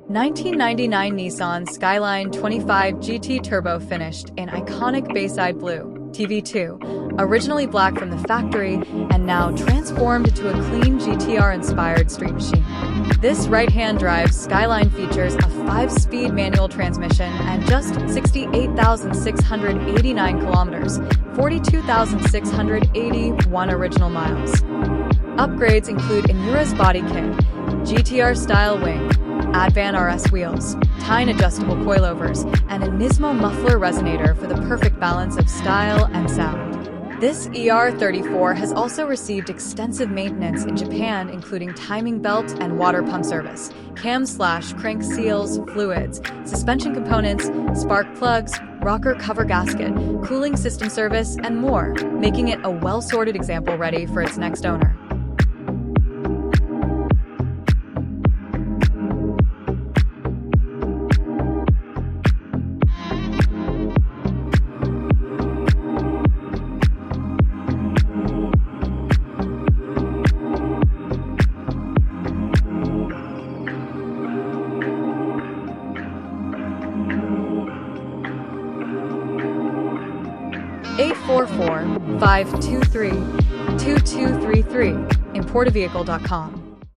1999 Nissan Skyline 25 GT Turbo finished in iconic Bayside blue, TV2, originally black from the factory and now transformed into a clean GTR-inspired street machine. This right-hand drive Skyline features a 5-speed manual transmission and just 68,689 kilometers, 42,681 original miles. Upgrades include an Uras Body Kit, GTR-style wing, Advan RS Wheels, Tein adjustable coilovers, and a Nismo Muffler Resonator for the perfect balance of style and sound. This ER34 has also received extensive maintenance in Japan, including timing belt and water pump service, cam/crank seals, fluids, suspension components, spark plugs, rocker cover gasket, cooling system service, and more, making it a well-sorted example ready for its next owner. (844-523-2233), importavehicle.com.